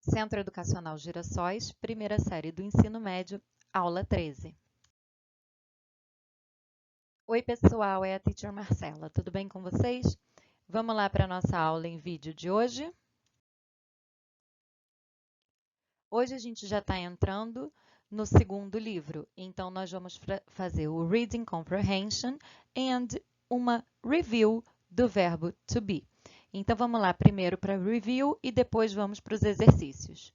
Centro Educacional Girassóis, primeira série do ensino médio, aula 13. Oi, pessoal, é a Teacher Marcela. Tudo bem com vocês? Vamos lá para a nossa aula em vídeo de hoje. Hoje a gente já está entrando no segundo livro, então nós vamos fazer o Reading Comprehension and uma review do verbo to be. Então vamos lá primeiro para review e depois vamos para os exercícios.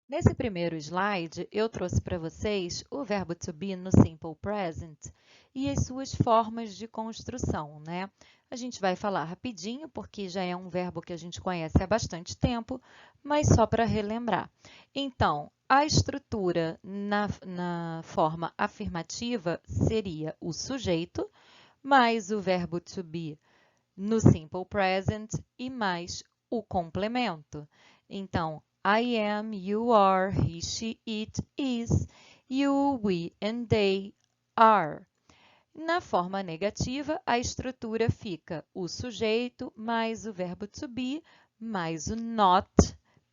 Nesse primeiro slide, eu trouxe para vocês o verbo to be no simple present e as suas formas de construção, né? A gente vai falar rapidinho, porque já é um verbo que a gente conhece há bastante tempo, mas só para relembrar. Então, a estrutura na forma afirmativa seria o sujeito, mais o verbo to be no simple present e mais o complemento. Então, I am, you are, he, she, it, is, you, we and they are. Na forma negativa, a estrutura fica o sujeito mais o verbo to be, mais o not,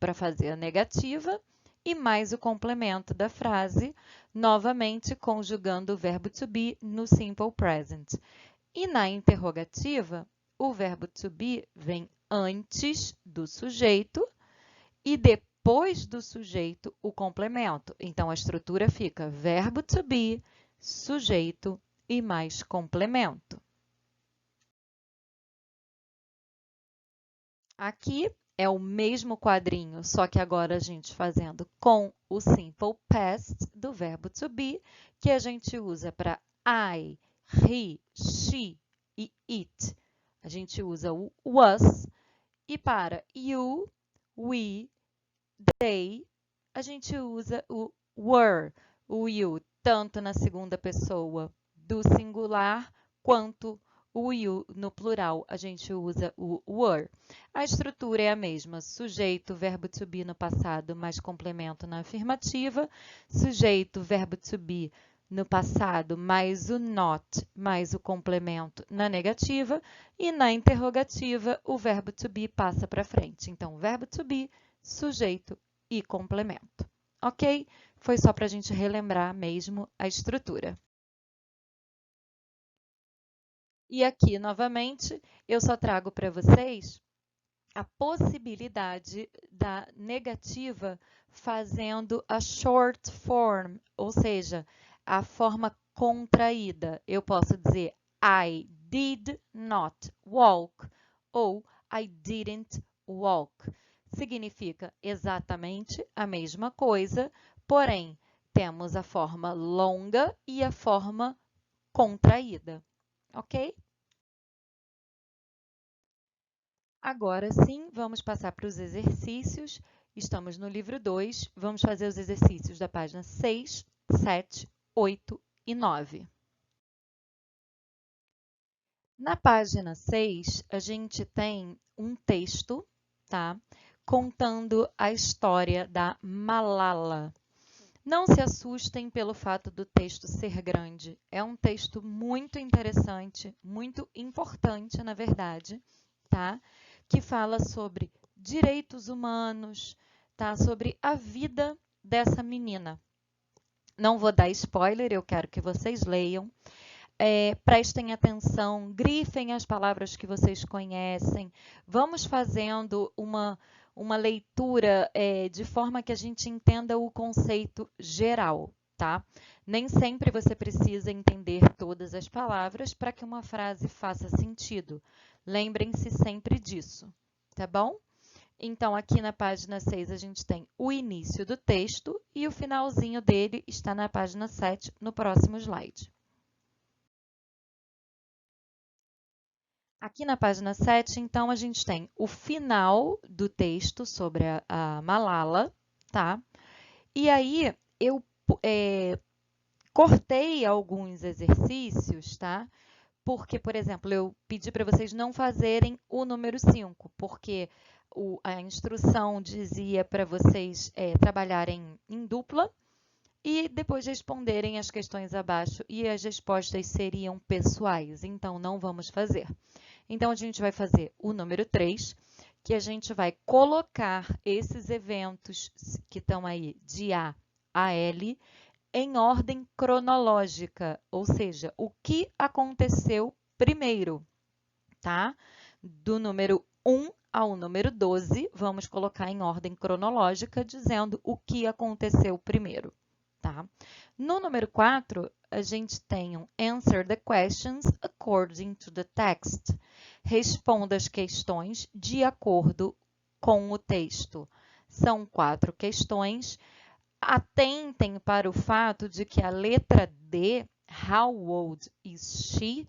para fazer a negativa, e mais o complemento da frase, novamente conjugando o verbo to be no simple present. E na interrogativa, o verbo to be vem antes do sujeito e depois do sujeito o complemento. Então, a estrutura fica verbo to be, sujeito e mais complemento. Aqui é o mesmo quadrinho, só que agora a gente fazendo com o simple past do verbo to be, que a gente usa para I, he, she e it. A gente usa o was. E para you, we, they, a gente usa o were, o you, tanto na segunda pessoa do singular, quanto o you no plural, a gente usa o were. A estrutura é a mesma, sujeito, verbo to be no passado, mais complemento na afirmativa, sujeito, verbo to be no passado, mais o not, mais o complemento na negativa, e na interrogativa, o verbo to be passa para frente. Então, verbo to be, sujeito e complemento. Ok? Foi só para a gente relembrar mesmo a estrutura. E aqui, novamente, eu só trago para vocês a possibilidade da negativa fazendo a short form, ou seja, a forma contraída. Eu posso dizer I did not walk ou I didn't walk. Significa exatamente a mesma coisa, porém, temos a forma longa e a forma contraída, ok? Agora sim, vamos passar para os exercícios. Estamos no livro 2, vamos fazer os exercícios da página 6, 7, 8 e 9. Na página 6, a gente tem um texto, tá? Contando a história da Malala. Não se assustem pelo fato do texto ser grande. É um texto muito interessante, muito importante, na verdade, tá? Que fala sobre direitos humanos, tá? Sobre a vida dessa menina. Não vou dar spoiler, eu quero que vocês leiam. Prestem atenção, grifem as palavras que vocês conhecem. Vamos fazendo uma leitura de forma que a gente entenda o conceito geral, tá? Nem sempre você precisa entender todas as palavras para que uma frase faça sentido. Lembrem-se sempre disso, tá bom? Então, aqui na página 6, a gente tem o início do texto e o finalzinho dele está na página 7, no próximo slide. Aqui na página 7, então, a gente tem o final do texto sobre a Malala, tá? E aí, eu cortei alguns exercícios, tá? Porque, por exemplo, eu pedi para vocês não fazerem o número 5, porque a instrução dizia para vocês trabalharem em dupla e depois responderem as questões abaixo e as respostas seriam pessoais, então não vamos fazer. Então, a gente vai fazer o número 3, que a gente vai colocar esses eventos que estão aí de A a L em ordem cronológica, ou seja, o que aconteceu primeiro, tá? Do número 1 ao número 12, vamos colocar em ordem cronológica, dizendo o que aconteceu primeiro, tá? No número 4, a gente tem um Answer the questions according to the text. Responda as questões de acordo com o texto. São 4 questões. Atentem para o fato de que a letra D, how old is she,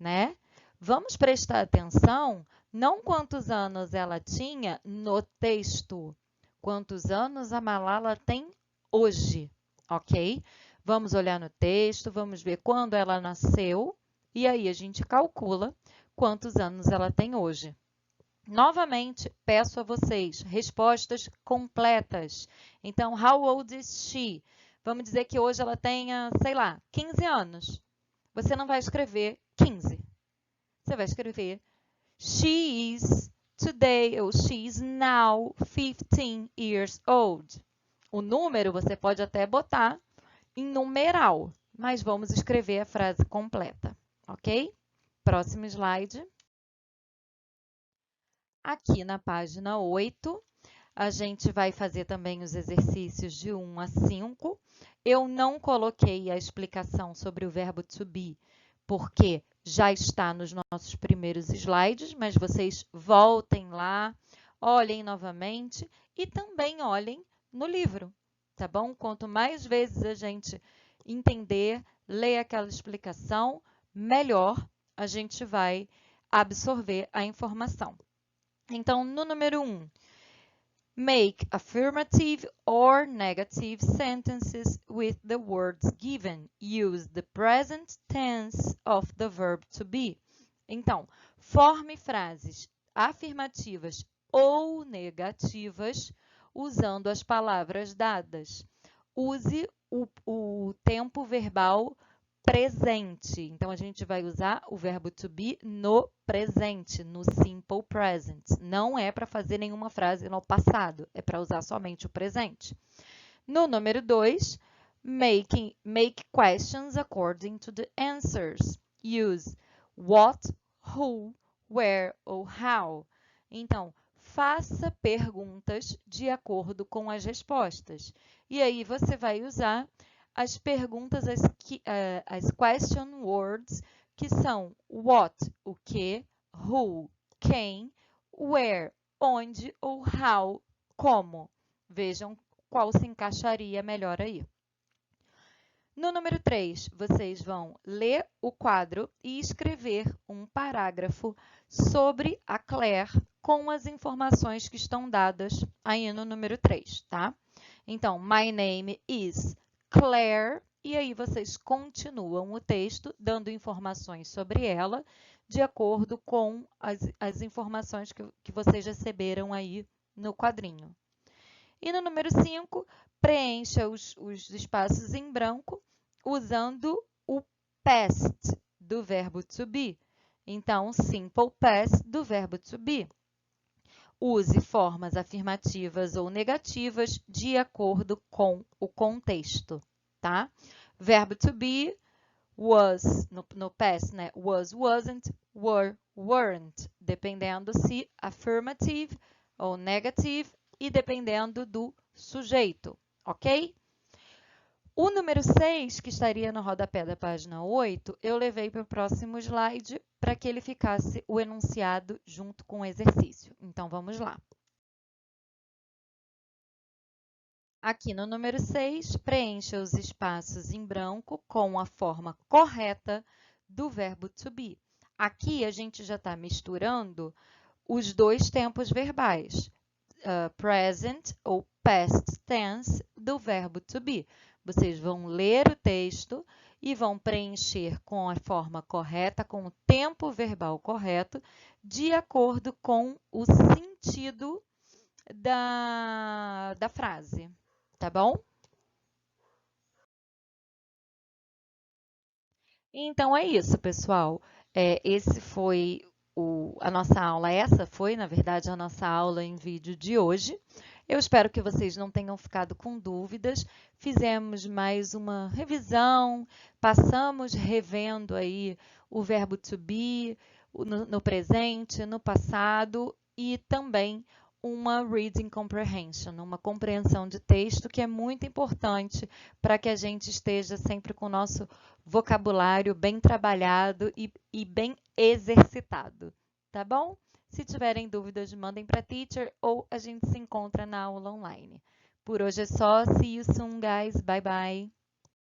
né? Vamos prestar atenção, não quantos anos ela tinha no texto, quantos anos a Malala tem hoje, ok? Vamos olhar no texto, vamos ver quando ela nasceu e aí a gente calcula quantos anos ela tem hoje. Novamente, peço a vocês respostas completas. Então, how old is she? Vamos dizer que hoje ela tenha, sei lá, 15 anos. Você não vai escrever 15. Você vai escrever she is today ou she is now 15 years old. O número você pode até botar em numeral, mas vamos escrever a frase completa, ok? Próximo slide. Aqui na página 8, a gente vai fazer também os exercícios de 1 a 5. Eu não coloquei a explicação sobre o verbo to be, porque já está nos nossos primeiros slides, mas vocês voltem lá, olhem novamente e também olhem no livro, tá bom? Quanto mais vezes a gente entender, ler aquela explicação, melhor a gente vai absorver a informação. Então, no número 1, make affirmative or negative sentences with the words given. Use the present tense of the verb to be. Então, forme frases afirmativas ou negativas usando as palavras dadas. Use o tempo verbal presente. Então, a gente vai usar o verbo to be no presente, no simple present. Não é para fazer nenhuma frase no passado, é para usar somente o presente. No número 2, make questions according to the answers. Use what, who, where ou how. Então, faça perguntas de acordo com as respostas. E aí você vai usar as perguntas, as question words, que são what, o que, who, quem, where, onde ou how, como. Vejam qual se encaixaria melhor aí. No número 3, vocês vão ler o quadro e escrever um parágrafo sobre a Claire com as informações que estão dadas aí no número 3, tá? Então, my name is Claire, e aí vocês continuam o texto dando informações sobre ela de acordo com as informações que vocês receberam aí no quadrinho. E no número 5, preencha os espaços em branco usando o past do verbo to be. Então, simple past do verbo to be. Use formas afirmativas ou negativas de acordo com o contexto, tá? Verbo to be, was, no past, né? Was, wasn't, were, weren't, dependendo se affirmative ou negative e dependendo do sujeito, ok? O número 6, que estaria no rodapé da página 8, eu levei para o próximo slide para que ele ficasse o enunciado junto com o exercício. Então, vamos lá. Aqui no número 6, preencha os espaços em branco com a forma correta do verbo to be. Aqui a gente já está misturando os dois tempos verbais, present ou past tense do verbo to be. Vocês vão ler o texto e vão preencher com a forma correta, com o tempo verbal correto, de acordo com o sentido da frase, tá bom? Então, é isso, pessoal. Esse foi a nossa aula. Essa foi, na verdade, a nossa aula em vídeo de hoje. Eu espero que vocês não tenham ficado com dúvidas. Fizemos mais uma revisão, passamos revendo aí o verbo to be no presente, no passado e também uma reading comprehension, uma compreensão de texto que é muito importante para que a gente esteja sempre com o nosso vocabulário bem trabalhado e bem exercitado, tá bom? Se tiverem dúvidas, mandem para a teacher ou a gente se encontra na aula online. Por hoje é só. See you soon, guys. Bye, bye.